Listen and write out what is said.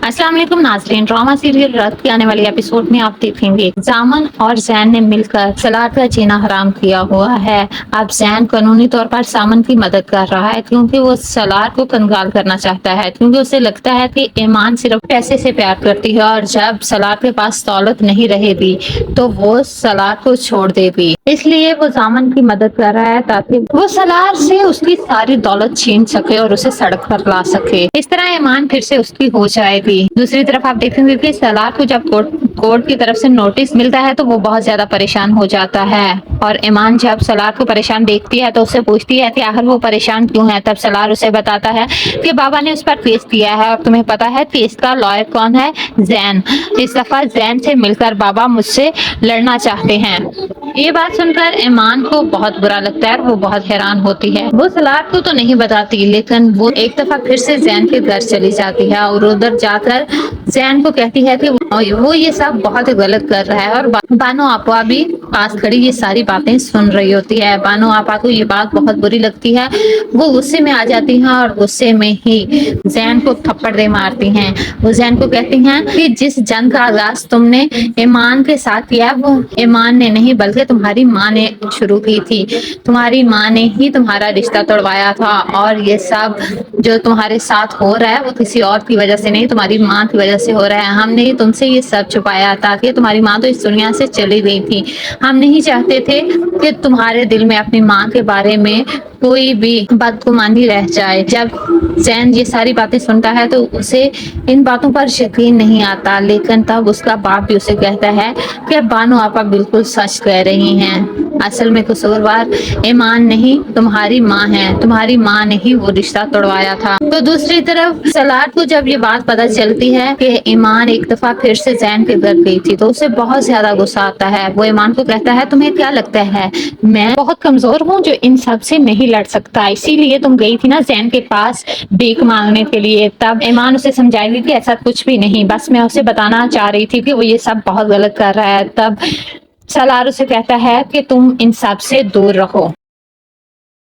अस्सलाम वालेकुम नाज़रीन। ड्रामा सीरियल रात के आने वाले एपिसोड में आप देखेंगे जामन और जैन ने मिलकर सलार का जीना हराम किया हुआ है। अब जैन कानूनी तौर पर सामन की मदद कर रहा है क्योंकि वो सलार को कंगाल करना चाहता है, क्योंकि उसे लगता है कि ईमान सिर्फ पैसे से प्यार करती है और जब सलार के पास दौलत नहीं रहेगी तो वो सलार को छोड़ देगी। इसलिए वो जामन की मदद कर रहा है ताकि वो सलार से उसकी सारी दौलत छीन सके और उसे सड़क पर ला सके। इस तरह ईमान फिर से उसकी हो जाएगी। दूसरी तरफ आप देखेंगे कि सलार को जब कोर्ट की तरफ से नोटिस मिलता है तो वो बहुत ज्यादा परेशान हो जाता है और ईमान जब सलार को परेशान देखती है तो उससे पूछती है कि आखिर वो परेशान क्यों है। तब सलार उसे बताता है कि बाबा ने उस पर केस दिया है और तुम्हें पता है केस का लॉयर कौन है? जैन। इस दफा जैन से मिलकर बाबा मुझसे लड़ना चाहते हैं। ये बात सुनकर ईमान को बहुत बुरा लगता है, वो बहुत हैरान होती है। वो सलार को तो नहीं बताती, लेकिन वो एक दफा फिर से जैन के घर चली जाती है और उधर जाकर जैन को कहती है कि वो ये सब बहुत गलत कर रहा है। और बानो आपा भी पास खड़ी ये सारी बातें सुन रही होती है। बानो आपा को ये बात बहुत बुरी लगती है, वो गुस्से में आ जाती हैं और गुस्से में ही जैन को थप्पड़ दे मारती हैं। वो जैन को कहती हैं कि जिस जंग का आगाज तुमने ईमान के साथ किया वो ईमान ने नहीं बल्कि तुम्हारी माँ ने शुरू की थी। तुम्हारी माँ ने ही तुम्हारा रिश्ता तोड़वाया था और ये सब जो तुम्हारे साथ हो रहा है वो किसी और की वजह से नहीं, तुम्हारी माँ की वजह से हो रहा है। हमने ही तुमसे ये सब छुपाया ताकि तुम्हारी माँ तो इस दुनिया से चली गई थी। हम नहीं चाहते थे कि तुम्हारे दिल में अपनी माँ के बारे में कोई भी बदगुमानी रह जाए। जब जैन ये सारी बातें सुनता है तो उसे इन बातों पर यकीन नहीं आता, लेकिन तब उसका बाप भी उसे कहता है कि बानो आपा बिल्कुल सच कह रही हैं। असल में कसूरवार ईमान नहीं तुम्हारी माँ है, तुम्हारी माँ ने ही वो रिश्ता तोड़वाया था। तो दूसरी तरफ सलार को जब ये बात पता चलती है कि ईमान एक दफा फिर से जैन के घर गई थी तो उसे बहुत ज्यादा गुस्सा आता है। वो ईमान को कहता है तुम्हें क्या लगता है मैं बहुत कमजोर हूँ जो इन सब से नहीं लड़ सकता, इसीलिए तुम गई थी ना जैन के पास भीख मांगने के लिए। तब ईमान उसे समझाएगी कि ऐसा कुछ भी नहीं, बस मैं उसे बताना चाह रही थी कि वो ये सब बहुत गलत कर रहा है। तब सलार उसे कहता है कि तुम इन सब से दूर रहो।